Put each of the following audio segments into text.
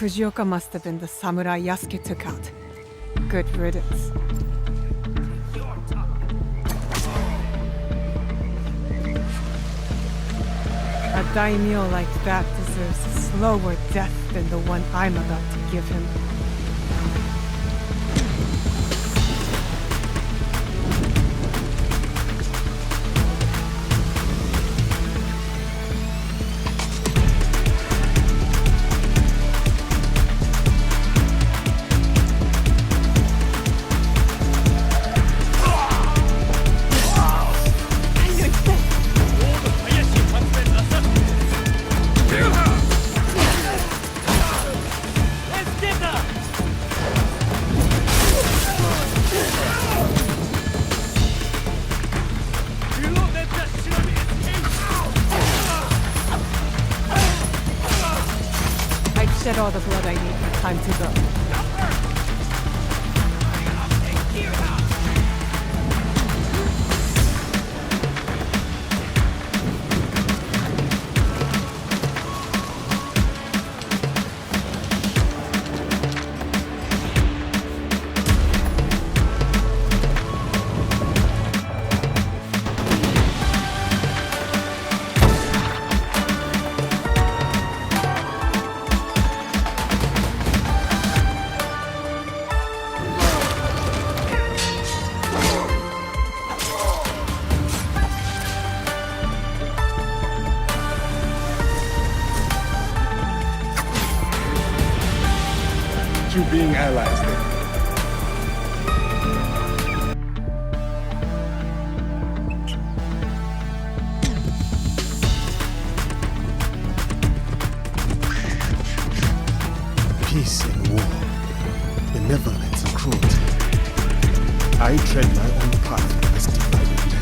Fujioka must have been the samurai Yasuke took out. Good riddance. A daimyo like that deserves a slower death than the one I'm about to give him. Shed all the blood I need. Time to go. You being allies then. Peace and war, benevolence and cruelty. I tread my own path in this divided land.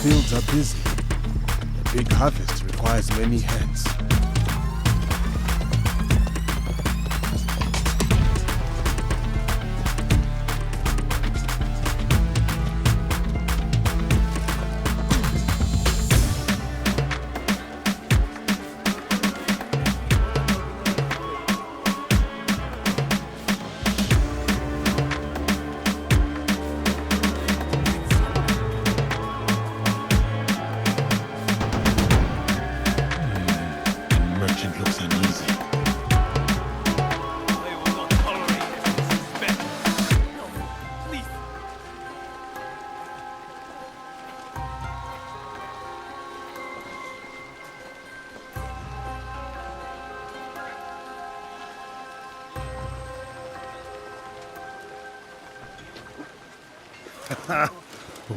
Fields are busy. The big harvest requires many hands.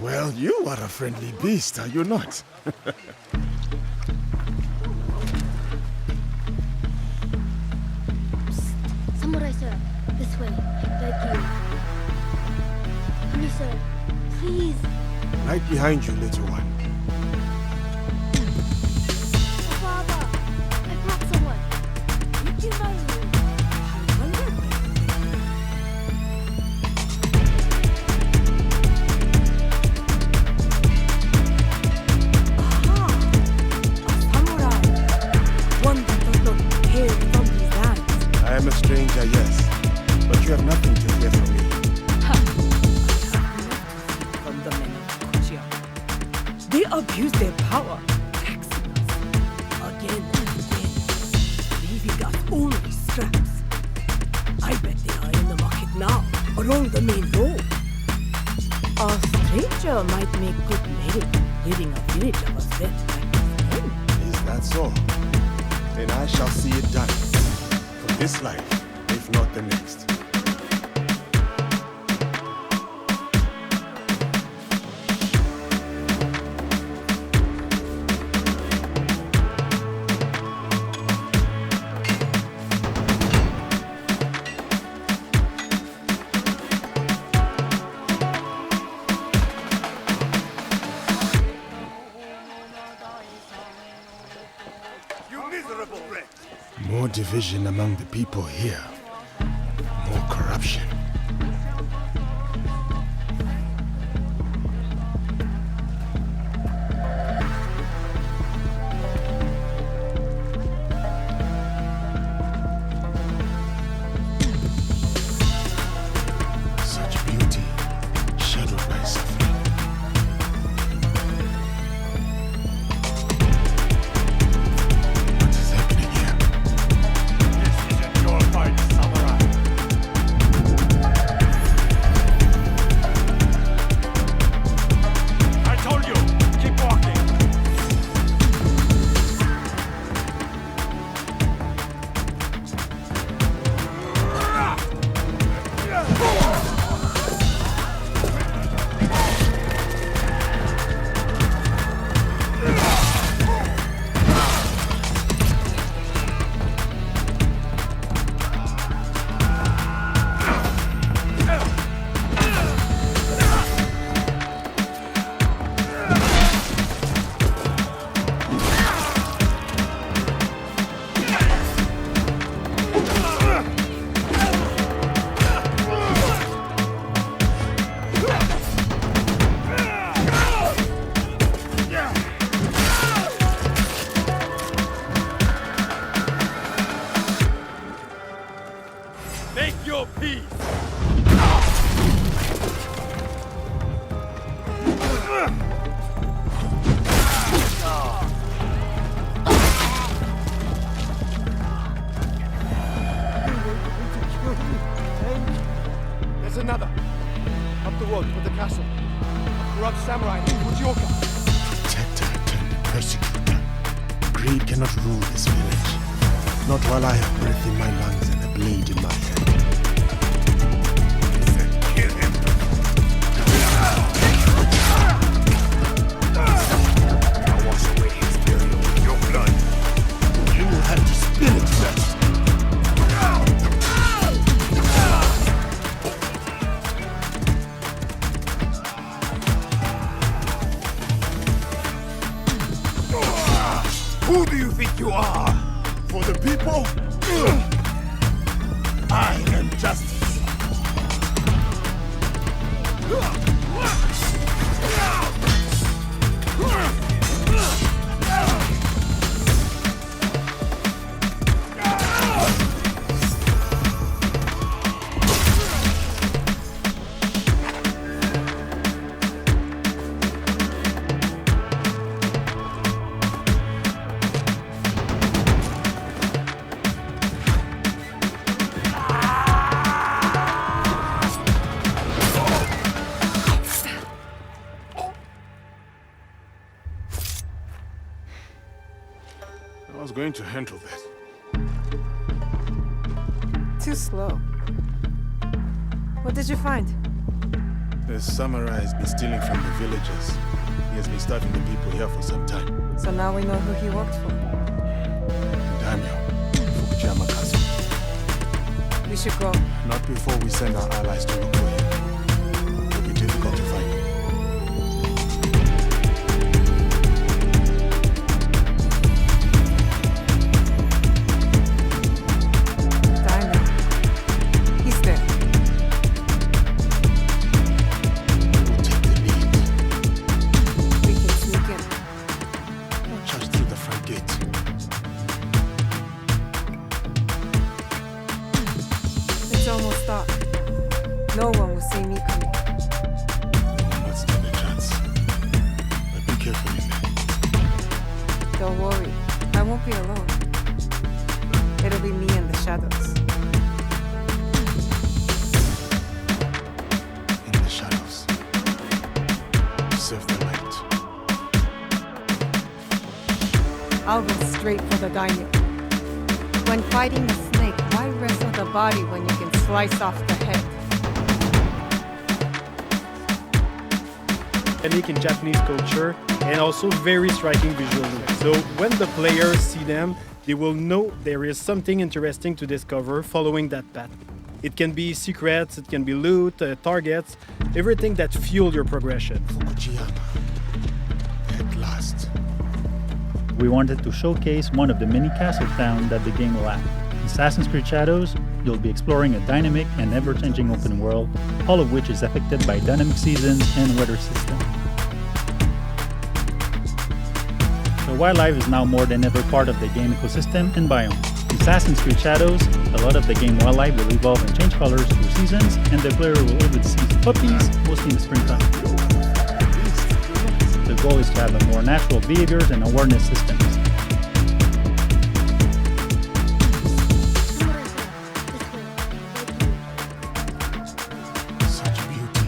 Well, you are a friendly beast, are you not? Samurai sir, this way. Beg you. Please, sir. Please. Right behind you, little one. Father, I brought someone. Would you mind? I am a stranger, yes, but you have nothing to fear from me. From the men of Kochia. They abuse their power, taxing us again and again, leaving us only scraps. I bet they are in the market now, along the main road. A stranger might make good living, leaving a village of us dead like this end. Is that so? Then I shall see it done. For this life, if not the next. division among the people here, more corruption. Such beauty shadowed by suffering. What is happening here? This isn't your fight, samurai. I told you, keep walking. Make your peace. There's another. Up the road toward the castle. A corrupt samurai named Fujioka. Protector turned persecutor. Greed cannot rule this village. Not while I have breath in my lungs and a blade in my hand. Kill him. I'll wash away his burial with your blood. You will have to spill it first. Who do you think you are? For the people, I am justice. I was going to handle that. Too slow. What did you find? The samurai has been stealing from the villagers. He has been starving the people here for some time. So now we know who he worked for. Daimyo, Fukuyama Castle. We should go. Not before we send our allies to look for him. It will be difficult to find him. Diamond. He's there. We'll take the lead. We can sneak in. Or charge through the front gate. It's almost dark. No one will see me coming. Not stand a chance. But be careful in there. Don't worry. I won't be alone. It'll be me and the shadows. In the shadows. Serve the light. I'll go straight for the daimyo. When fighting a snake, why wrestle the body when you can slice off the head? Unique in Japanese culture and also very striking visually. So when the players see them, they will know there is something interesting to discover following that path. It can be secrets, it can be loot, targets, everything that fuel your progression. Fukuyama. At last. We wanted to showcase one of the many castle towns that the game will have. Assassin's Creed Shadows, you'll be exploring a dynamic and ever-changing open world, all of which is affected by dynamic seasons and weather system. The wildlife is now more than ever part of the game ecosystem and biome. In Assassin's Creed Shadows, a lot of the game wildlife will evolve and change colors through seasons, and the player will live with season puppies, mostly in the springtime. The goal is to have a more natural behaviors and awareness systems. Such beauty,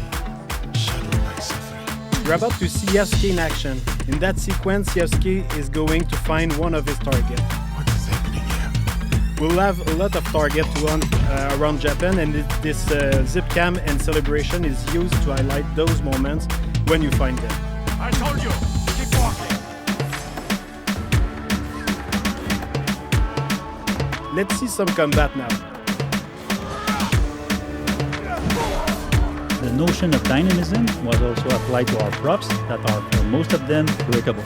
shadowed by suffering. You're about to see Yasuke in action. In that sequence, Yasuke is going to find one of his targets. What is happening here? We'll have a lot of targets around Japan, and this zip cam and celebration is used to highlight those moments when you find them. I told you, keep walking. Let's see some combat now. The notion of dynamism was also applied to our props that are, for most of them, breakable.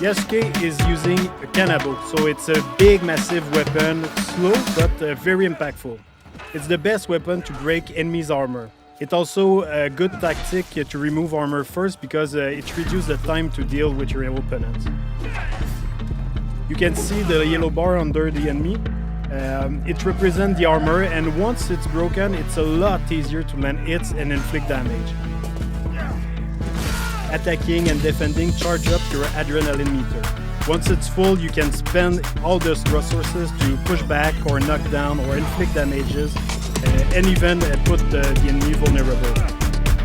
Yasuke is using a kanabo, so it's a big, massive weapon, slow but very impactful. It's the best weapon to break enemies' armor. It's also a good tactic to remove armor first because it reduces the time to deal with your opponents. You can see the yellow bar under the enemy. It represents the armor, and once it's broken, it's a lot easier to land hits and inflict damage. Attacking and defending charge up your adrenaline meter. Once it's full, you can spend all those resources to push back or knock down or inflict damages, and even put the enemy vulnerable.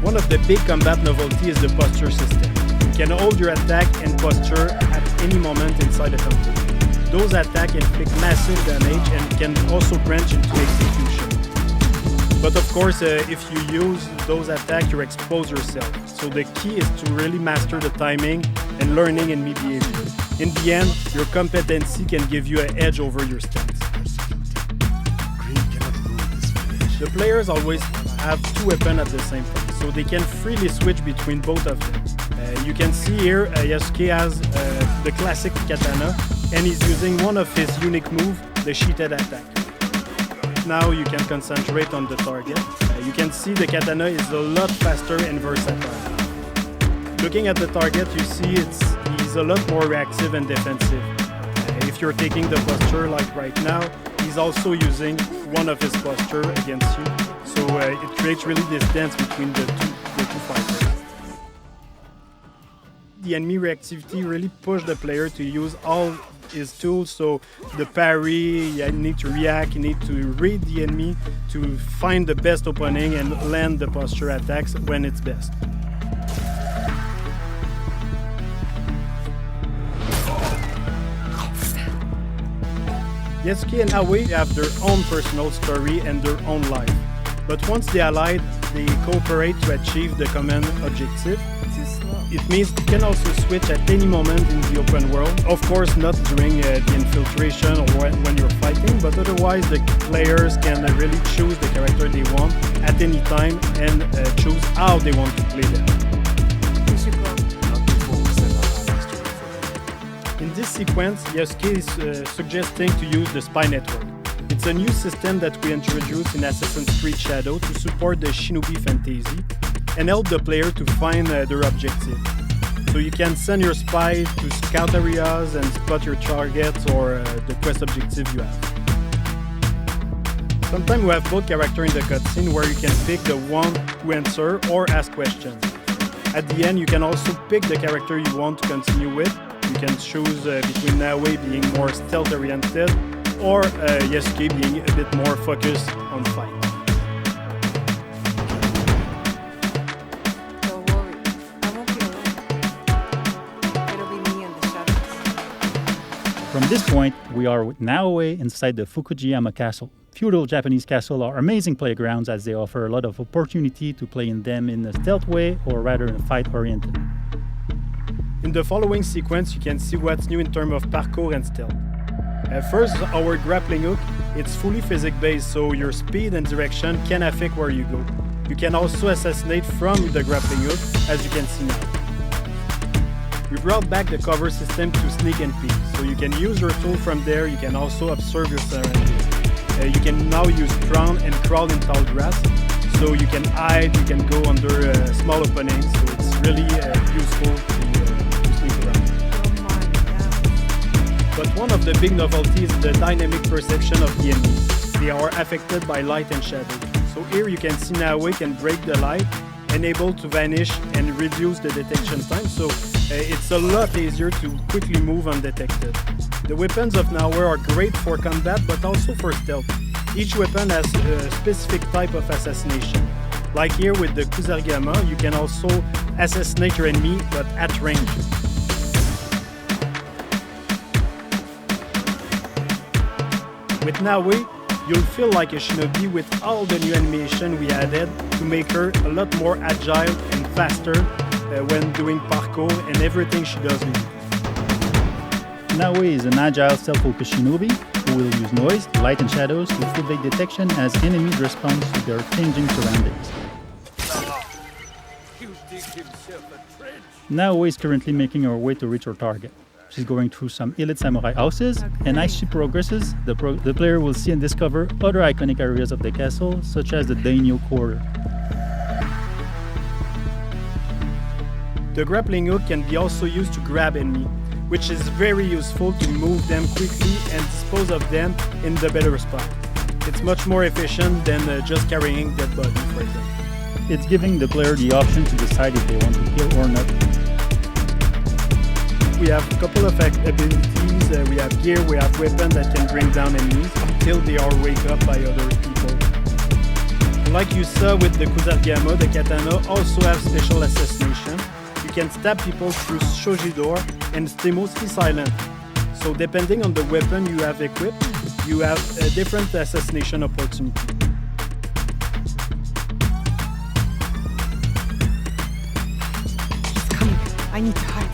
One of the big combat novelty is the posture system. You can hold your attack and posture at any moment inside the combo. Those attacks inflict massive damage and can also branch into execution. But of course, if you use those attacks, you expose yourself. So the key is to really master the timing and learning enemy behavior. In the end, your competency can give you an edge over your stance. Green cannot rule this village. The players always have two weapons at the same time, so they can freely switch between both of them. You can see here Yasuke has the classic katana, and he's using one of his unique moves, the sheeted attack. Now you can concentrate on the target. You can see the katana is a lot faster and versatile. Looking at the target, you see he's a lot more reactive and defensive. If you're taking the posture like right now, he's also using one of his posture against you. So it creates really this dance between the two fighters. The enemy reactivity really pushed the player to use all his tools, so the parry, you need to react, you need to read the enemy to find the best opening and land the posture attacks when it's best. Yasuke and Aoi have their own personal story and their own life, but once they allied, they cooperate to achieve the common objective. It means you can also switch at any moment in the open world. Of course, not during the infiltration or when you're fighting, but otherwise the players can really choose the character they want at any time and choose how they want to play them. Not before we send our allies to look for him. In this sequence, Yasuke is suggesting to use the spy network. It's a new system that we introduced in Assassin's Creed Shadow to support the Shinobi fantasy and help the player to find their objective. So you can send your spy to scout areas and spot your targets or the quest objective you have. Sometimes we have both characters in the cutscene where you can pick the one who answer or ask questions. At the end, you can also pick the character you want to continue with. You can choose between Naoe being more stealth oriented or Yasuke being a bit more focused on fight. Don't worry, I won't be alone. It'll be me and the shadows. From this point, we are with Naoe inside the Fukujiyama Castle. Feudal Japanese castles are amazing playgrounds as they offer a lot of opportunity to play in them in a stealth way or rather in a fight-oriented. In the following sequence, you can see what's new in terms of parkour and stealth. First, our grappling hook, it's fully physics-based, so your speed and direction can affect where you go. You can also assassinate from the grappling hook, as you can see now. We brought back the cover system to sneak and peek, so you can use your tool from there. You can also observe your surroundings. You can now use prone and crawl in tall grass, so you can hide, you can go under small openings, so it's really useful to sneak around. But one of the big novelties is the dynamic perception of the enemies. They are affected by light and shadow. So here you can see Naoe can break the light and able to vanish and reduce the detection time, so it's a lot easier to quickly move undetected. The weapons of Naoe are great for combat but also for stealth. Each weapon has a specific type of assassination. Like here with the Kusarigama, you can also assassinate your enemy but at range. With Naoe, you'll feel like a shinobi with all the new animation we added to make her a lot more agile and faster when doing parkour and everything she does with it. Naoe is an agile, self-focused shinobi who will use noise, light and shadows to evade detection as enemies respond to their changing surroundings. Naoe is currently making her way to reach her target. She's going through some elite samurai houses, and as she progresses, the player will see and discover other iconic areas of the castle, such as the daimyo quarter. The grappling hook can be also used to grab enemy, which is very useful to move them quickly and dispose of them in the better spot. It's much more efficient than just carrying dead body, for example. It's giving the player the option to decide if they want to kill or not. We have a couple of abilities, we have gear, we have weapons that can bring down enemies until they are wake up by other people. Like you saw with the Kusarigama, the katana also have special assassination. You can stab people through shoji door and stay mostly silent. So depending on the weapon you have equipped, you have a different assassination opportunity. He's coming. I need to hide.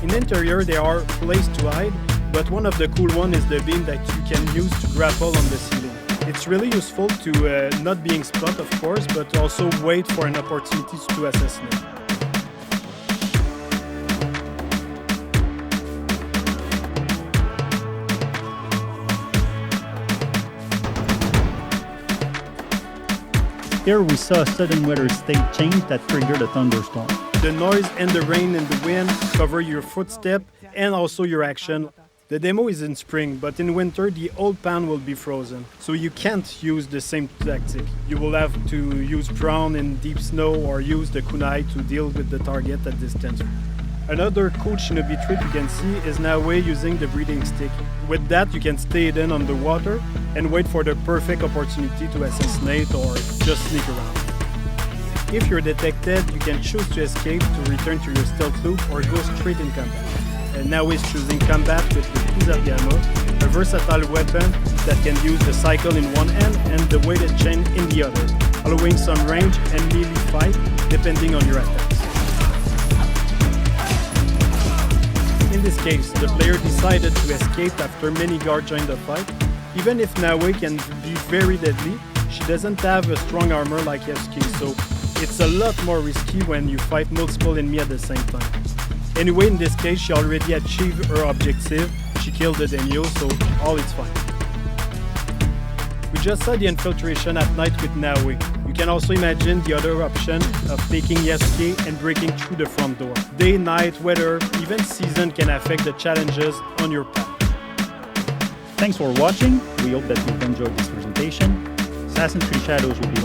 In the interior, there are places to hide, but one of the cool ones is the beam that you can use to grapple on the ceiling. It's really useful to not being spot, of course, but to also wait for an opportunity to assassinate. Here we saw a sudden weather state change that triggered a thunderstorm. The noise and the rain and the wind cover your footstep and also your action. The demo is in spring, but in winter the old pan will be frozen, so you can't use the same tactic. You will have to use prone in deep snow or use the kunai to deal with the target at distance. Another cool shinobi trick you can see is Naoe using the breathing stick. With that you can stay hidden underwater and wait for the perfect opportunity to assassinate or just sneak around. If you're detected, you can choose to escape to return to your stealth loop or go straight in combat. And Naoe is choosing combat with the Kusarigama, a versatile weapon that can use the cycle in one hand and the weighted chain in the other, allowing some range and melee fight depending on your attacks. In this case, the player decided to escape after many guards joined the fight. Even if Naoe can be very deadly, she doesn't have a strong armor like Yasuke, so it's a lot more risky when you fight multiple enemies at the same time. Anyway, in this case, she already achieved her objective. She killed the daimyo, so all is fine. We just saw the infiltration at night with Naoe. You can also imagine the other option of taking Yasuke and breaking through the front door. Day, night, weather, even season can affect the challenges on your path. Thanks for watching. We hope that you've enjoyed this presentation. Assassin's Creed Shadows will be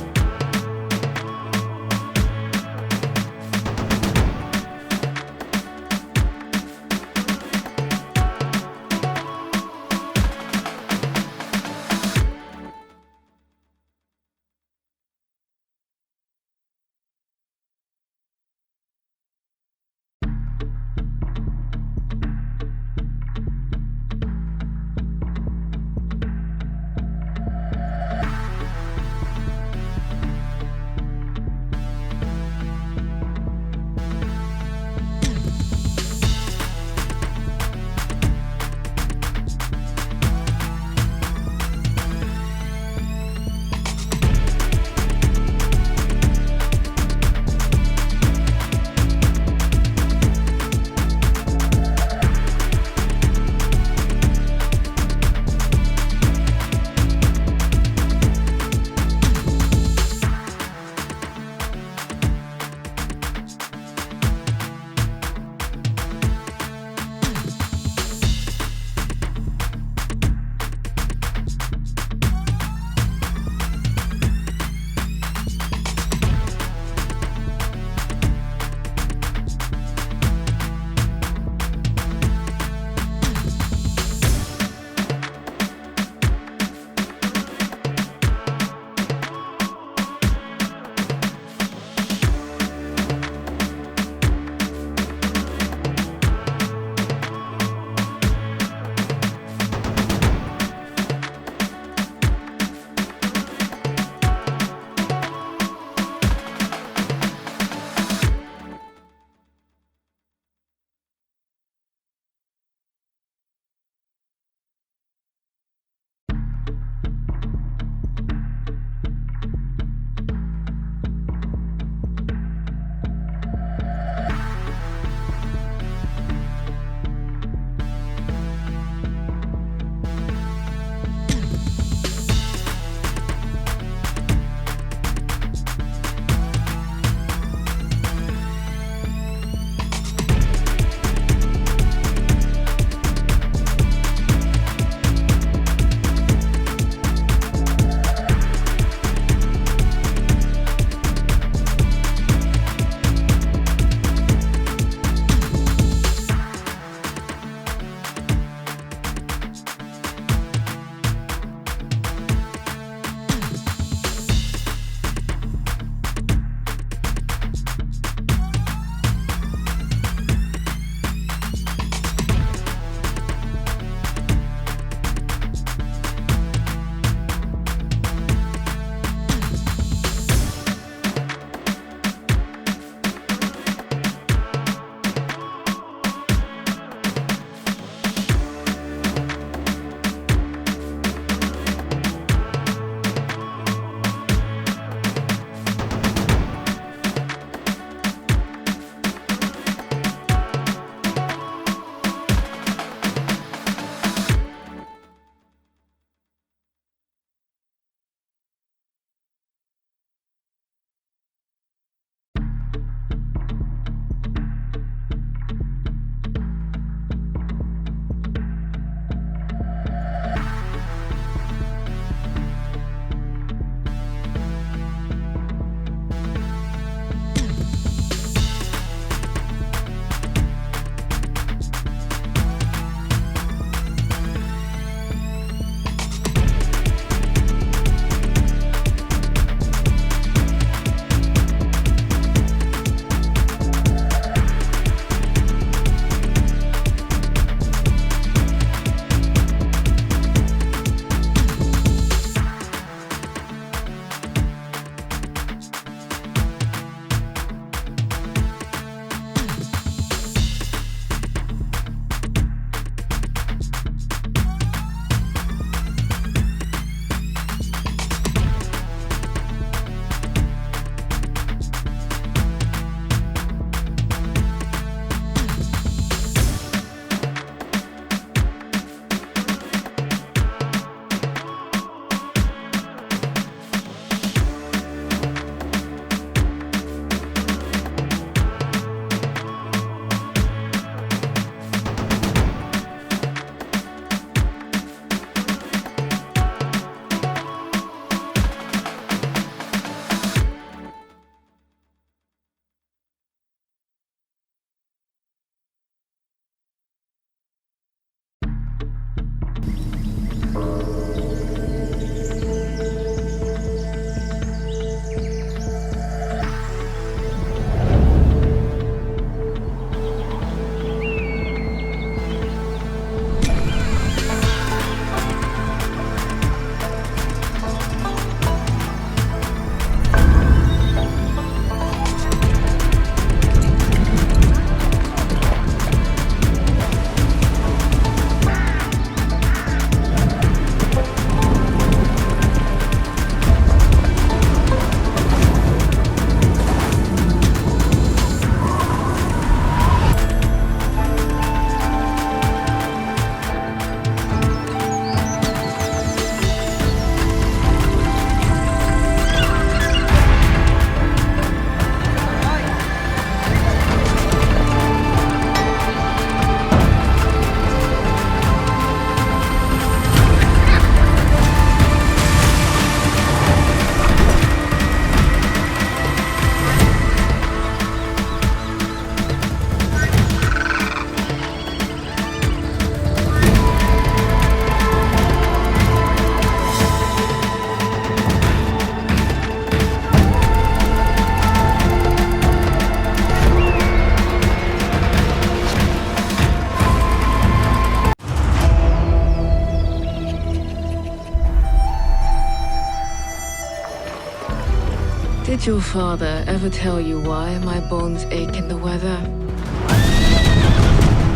Did your father ever tell you why my bones ache in the weather?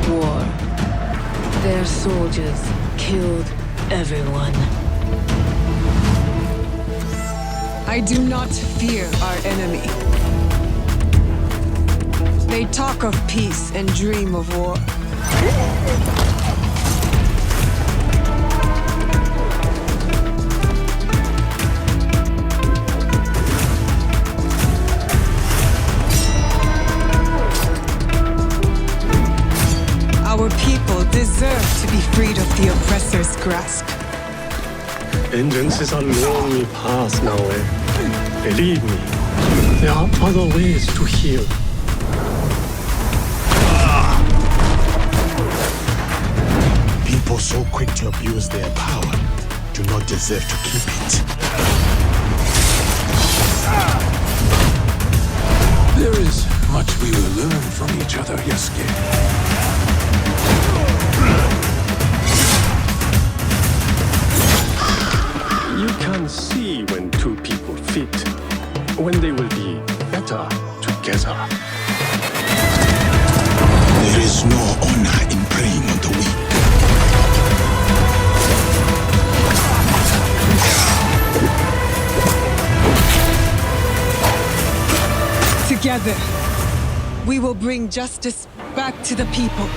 War. Their soldiers killed everyone. I do not fear our enemy. They talk of peace and dream of war. Our people deserve to be freed of the oppressor's grasp. Vengeance is a lonely path now, Believe me, there are other ways to heal. People so quick to abuse their power do not deserve to keep it. There is much we will learn from each other, Yasuke. You can see when two people fit, when they will be better together. There is no honor in preying on the weak. Together, we will bring justice back to the people.